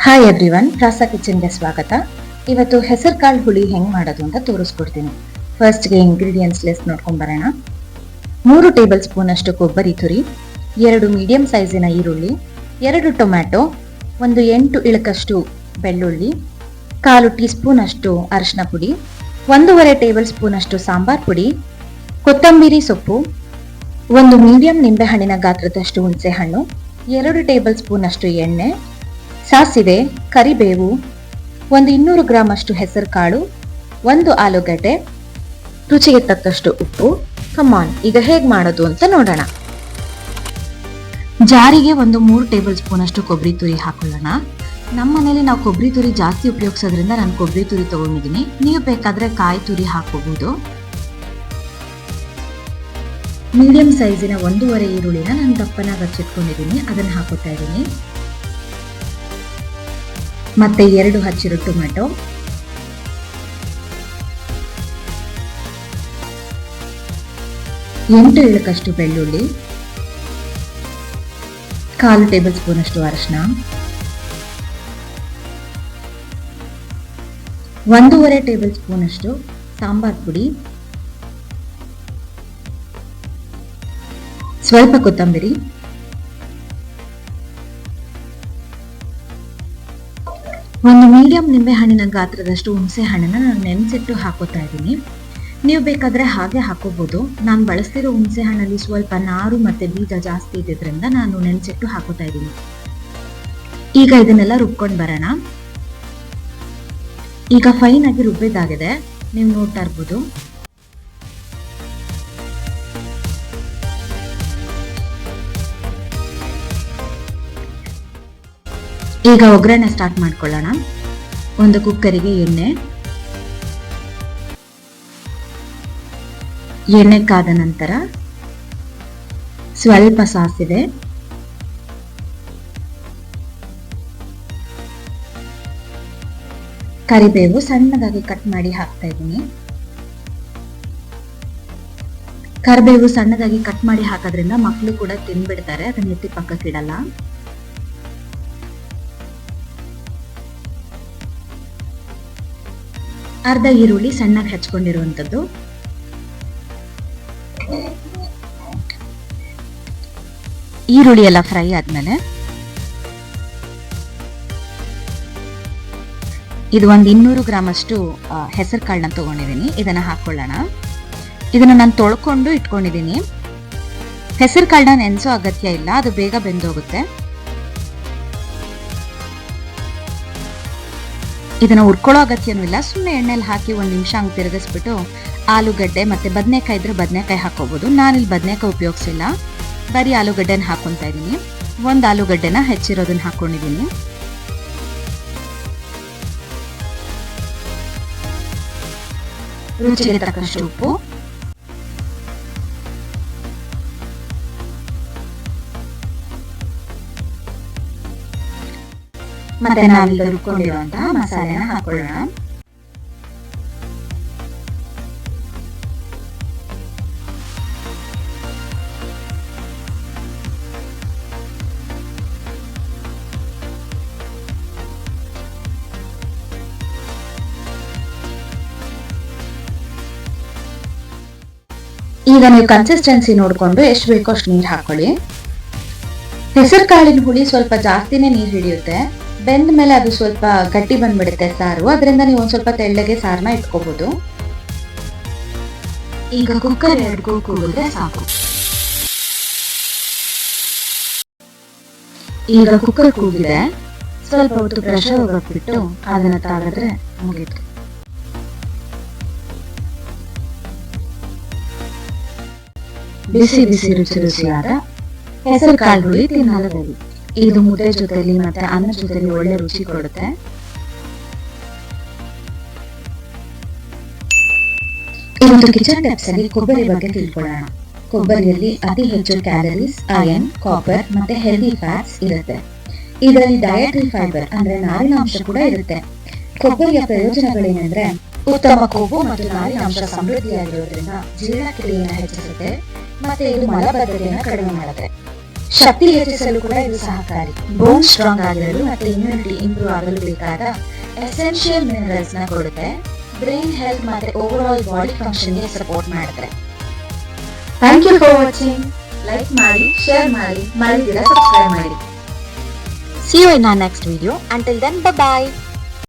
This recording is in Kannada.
ಹಾಯ್ ಎವ್ರಿವನ್, ರಾಸಾ ಕಿಚನ್ಗೆ ಸ್ವಾಗತ. ಇವತ್ತು ಹೆಸರು ಕಾಳು ಹುಳಿ ಹೆಂಗ್ ಮಾಡೋದು ಅಂತ ತೋರಿಸ್ಕೊಡ್ತೀನಿ. ಫಸ್ಟ್ಗೆ ಇಂಗ್ರೀಡಿಯೆಂಟ್ಸ್ ಲಿಸ್ಟ್ ನೋಡ್ಕೊಂಡ್ ಬರೋಣ. 3 ಟೇಬಲ್ ಸ್ಪೂನ್ ಅಷ್ಟು ಕೊಬ್ಬರಿ ತುರಿ, 2 ಮೀಡಿಯಂ ಸೈಜಿನ ಈರುಳ್ಳಿ, 2 ಟೊಮ್ಯಾಟೊ, 8 ಇಳಕಷ್ಟು ಬೆಳ್ಳುಳ್ಳಿ, 1/4 ಟೀ ಸ್ಪೂನ್ ಅಷ್ಟು ಅರಿಶಿನ ಪುಡಿ, 1.5 ಟೇಬಲ್ ಸ್ಪೂನ್ ಅಷ್ಟು ಸಾಂಬಾರ್ ಪುಡಿ, ಕೊತ್ತಂಬರಿ ಸೊಪ್ಪು, 1 ಮೀಡಿಯಂ ನಿಂಬೆಹಣ್ಣಿನ ಗಾತ್ರದಷ್ಟು ಹುಣಸೆ ಹಣ್ಣು, 2 ಟೇಬಲ್ ಸ್ಪೂನ್ ಅಷ್ಟು ಎಣ್ಣೆ, ಸಾಸಿವೆ, ಕರಿಬೇವು, 200 ಗ್ರಾಂ ಅಷ್ಟು ಹೆಸರು ಕಾಳು, 1 ಆಲೂಗಡ್ಡೆ, ರುಚಿಗೆ ತಕ್ಕಷ್ಟು ಉಪ್ಪು. ಕಮಾನ್, ಈಗ ಹೇಗ್ ಮಾಡೋದು ಅಂತ ನೋಡೋಣ. ಜಾರಿಗೆ 3 ಟೇಬಲ್ ಸ್ಪೂನ್ ಅಷ್ಟು ಕೊಬ್ಬರಿ ತುರಿ ಹಾಕೊಳ್ಳೋಣ. ನಮ್ಮ ಮನೇಲಿ ನಾವು ಕೊಬ್ಬರಿ ತುರಿ ಜಾಸ್ತಿ ಉಪಯೋಗಿಸೋದ್ರಿಂದ ನಾನು ಕೊಬ್ಬರಿ ತುರಿ ತಗೊಂಡಿದ್ದೀನಿ. ನೀವು ಬೇಕಾದ್ರೆ ಕಾಯಿ ತುರಿ ಹಾಕೋಬಹುದು. ಮೀಡಿಯಂ ಸೈಜಿನ 1.5 ಈರುಳ್ಳಿನ ನಾನು ದಪ್ಪನಾಗಿ ಹಚ್ಚಿಟ್ಕೊಂಡಿದ್ದೀನಿ, ಅದನ್ನ ಹಾಕೋತಾ ಇದ್ದೀನಿ. ಮತ್ತೆ 2 ಹಚ್ಚಿರೋ ಟೊಮೆಟೊ, 8 ಇಳಕಷ್ಟು ಬೆಳ್ಳುಳ್ಳಿ, 1/4 ಟೇಬಲ್ ಸ್ಪೂನ್ ಅಷ್ಟು ಅರಿಶಿನ, 1.5 ಟೇಬಲ್ ಸ್ಪೂನ್ ಅಷ್ಟು ಸಾಂಬಾರ್ ಪುಡಿ, ಸ್ವಲ್ಪ ಕೊತ್ತಂಬರಿ, 1 ಮೀಡಿಯಂ ನಿಂಬೆ ಹಣ್ಣಿನ ಗಾತ್ರದಷ್ಟು ಹುಣಸೆ ಹಣ್ಣನ್ನ ನಾನು ನೆನೆಸಿಟ್ಟು ಹಾಕೋತಾ ಇದ್ದೀನಿ. ನೀವು ಬೇಕಾದ್ರೆ ಹಾಗೆ ಹಾಕೋಬಹುದು. ನಾನು ಬಳಸ್ತಿರೋ ಹುಣಸೆ ಹಣ್ಣಲ್ಲಿ ಸ್ವಲ್ಪ ನಾರು ಮತ್ತೆ ಬೀಜ ಜಾಸ್ತಿ ಇದ್ದಿದ್ರಿಂದ ನಾನು ನೆನೆಸಿಟ್ಟು ಹಾಕೋತಾ ಇದ್ದೀನಿ. ಈಗ ಇದನ್ನೆಲ್ಲ ರುಬ್ಕೊಂಡು ಬರೋಣ. ಈಗ ಫೈನ್ ಆಗಿ ರುಬ್ಬಿದಾಗಿದೆ, ನೀವು ನೋಡ್ತಾ ಇರ್ಬೋದು. ಈಗ ಒಗ್ಗರಣೆ ಸ್ಟಾರ್ಟ್ ಮಾಡ್ಕೊಳ್ಳೋಣ. ಒಂದು ಕುಕ್ಕರಿಗೆ ಎಣ್ಣೆ ಕಾದ ನಂತರ ಸ್ವಲ್ಪ ಸಾಸಿವೆ, ಕರಿಬೇವು ಸಣ್ಣದಾಗಿ ಕಟ್ ಮಾಡಿ ಹಾಕ್ತಾ ಇದ್ದೀನಿ. ಕರಿಬೇವು ಸಣ್ಣದಾಗಿ ಕಟ್ ಮಾಡಿ ಹಾಕೋದ್ರಿಂದ ಮಕ್ಕಳು ಕೂಡ ತಿನ್ಬಿಡ್ತಾರೆ, ಅದನ್ನ ಎತ್ತಿ ಪಕ್ಕಕ್ಕಿಡಲ್ಲ. ಅರ್ಧ ಈರುಳ್ಳಿ ಸಣ್ಣಗೆ ಹಚ್ಕೊಂಡಿರುವಂತದ್ದು, ಈರುಳ್ಳಿ ಎಲ್ಲ ಫ್ರೈ ಆದ್ಮೇಲೆ ಇದು 200 ಗ್ರಾಂ ಅಷ್ಟು ಹೆಸರು ಕಾಳನ್ನ ತಗೊಂಡಿದ್ದೀನಿ, ಇದನ್ನ ಹಾಕೊಳ್ಳೋಣ. ಇದನ್ನ ನಾನು ತೊಳ್ಕೊಂಡು ಇಟ್ಕೊಂಡಿದ್ದೀನಿ. ಹೆಸರು ಕಾಳನ್ನ ನೆನೆಸೋ ಅಗತ್ಯ ಇಲ್ಲ, ಅದು ಬೇಗ ಬೆಂದೋಗುತ್ತೆ. ಇದನ್ನ ಹುರ್ಕೊಳ್ಳೋ ಅಗತ್ಯನೂ ಇಲ್ಲ, ಸುಮ್ಮನೆ ಎಣ್ಣೆಲಿ ಹಾಕಿ 1 ನಿಮಿಷ ಹಂಗೆ ತಿರುಗಿಸ್ಬಿಟ್ಟು ಆಲೂಗಡ್ಡೆ ಮತ್ತೆ ಬದನೆಕಾಯಿ ಇದ್ರೆ ಬದನೆಕಾಯಿ ಹಾಕೋಬಹುದು. ನಾನಿಲ್ಲಿ ಬದನೆಕಾಯಿ ಉಪಯೋಗಿಸಿಲ್ಲ, ಬರೀ ಆಲೂಗಡ್ಡೆನ ಹಾಕೊಂತಾ ಇದ್ದೀನಿ. 1 ಆಲೂಗಡ್ಡೆನ ಹೆಚ್ಚಿರೋದನ್ನ ಹಾಕೊಂಡಿದ್ದೀನಿ. ರುಚಿಗೆ ತಕ್ಕಷ್ಟು ಉಪ್ಪು, ಮತ್ತೆ ನಾವೀಗ ರುಬ್ಕೊಂಡಿರುವಂತಹ ಮಸಾಲೆನ ಹಾಕೊಳ್ಳೋಣ. ಈಗ ನೀವು ಕನ್ಸಿಸ್ಟೆನ್ಸಿ ನೋಡ್ಕೊಂಡು ಎಷ್ಟು ಬೇಕೋ ಅಷ್ಟು ನೀರು ಹಾಕೊಳ್ಳಿ. ಹೆಸರು ಕಾಳಿನ ಹುಳಿ ಸ್ವಲ್ಪ ಜಾಸ್ತಿನೇ ನೀರು ಹಿಡಿಯುತ್ತೆ. ಬೆಂದ ಮೇಲೆ ಅದು ಸ್ವಲ್ಪ ಗಟ್ಟಿ ಬಂದ್ಬಿಡುತ್ತೆ ಸಾರು, ಅದರಿಂದ ನೀವು ಒಂದ್ ಸ್ವಲ್ಪ ತೆಳ್ಳಗೆ ಸಾರನ್ನ ಇಟ್ಕೋಬಹುದು. ಈಗ ಕುಕ್ಕರ್ 2 ಕೂಗಿದ್ರೆ ಸಾಕು. ಈಗ ಕುಕ್ಕರ್ ಕೂಗಿದೆ, ಸ್ವಲ್ಪ ಹೊತ್ತು ಪ್ರೆಷರ್ ಹೋಗ್ಬಿಟ್ಟು ಅದನ್ನ ತಾಗಿದ್ರೆ ಮುಗೀತು. ಬಿಸಿ ಬಿಸಿ ರುಚಿ ರುಚಿಯಾದ ಹೆಸರು ಕಾಳು ಹುಳಿ ತಿನ್ನಲು. ಇದು ಮುದ್ದೆ ಜೊತೆಲಿ ಮತ್ತೆ ಅನ್ನ ಜೊತೆಲಿ ಒಳ್ಳೆ ರುಚಿ ಕೊಡುತ್ತೆ. ಇವತ್ತು ಕಿಚನ್ ಟಿಪ್ಸ್ ಅಲ್ಲಿ ಕೊಬ್ಬರಿ ಬಗ್ಗೆ ತಿಳ್ಕೊಳ್ಳೋಣ. ಕೊಬ್ಬರಿಯಲ್ಲಿ ಅತಿ ಹೆಚ್ಚು ಕ್ಯಾಲರೀಸ್, ಐರನ್, ಕಾಪರ್ ಮತ್ತೆ ಹೆಲ್ದಿ ಫ್ಯಾಟ್ಸ್ ಇರುತ್ತೆ. ಇದರಲ್ಲಿ ಡಯಟರಿ ಫೈಬರ್ ಅಂದ್ರೆ ನಾರಿನಾಂಶ ಕೂಡ ಇರುತ್ತೆ. ಕೊಬ್ಬರಿಯ ಪ್ರಯೋಜನಗಳೇನೆಂದ್ರೆ ಉತ್ತಮ ಕೊಬ್ಬು ಮತ್ತು ನಾರಿನಾಂಶ ಸಮೃದ್ಧಿಯಾಗಿರೋದ್ರಿಂದ ಜೀರ್ಣಕ್ರಿಯೆಯನ್ನು ಹೆಚ್ಚಿಸುತ್ತೆ ಮತ್ತೆ ಇದು ಮಲಬದ್ಧತೆಯನ್ನು ಕಡಿಮೆ ಮಾಡುತ್ತೆ. ಶಕ್ತಿ ಹೆಚ್ಚಿಸಲು ಕೂಡ ಇದು ಸಹಕಾರಿ. ಬೋನ್ ಸ್ಟ್ರಾಂಗ್ ಆಗಿರಲು ಮತ್ತು ಇಮ್ಯುನಿಟಿ ಇಂಪ್ರೂವ್ ಆಗಲು ಬೇಕಾದ ಎಸೆನ್ಷಿಯಲ್ ಮಿನರಲ್ಸ್ ನ ಕೊಡುತ್ತೆ. ಬ್ರೈನ್ ಹೆಲ್ತ್ ಮತ್ತೆ ಓವರ್ ಆಲ್ ಬಾಡಿ ಫಂಕ್ಷನ್ ಗೆ ಸಪೋರ್ಟ್ ಮಾಡುತ್ತೆ. Thank you for watching. Like ಮಾಡಿ, ಶೇರ್ ಮಾಡಿ, ಮರಿದಿರ ಸಬ್ಸ್ಕ್ರೈಬ್ ಮಾಡಿ. See you in our next video. Until then, bye bye.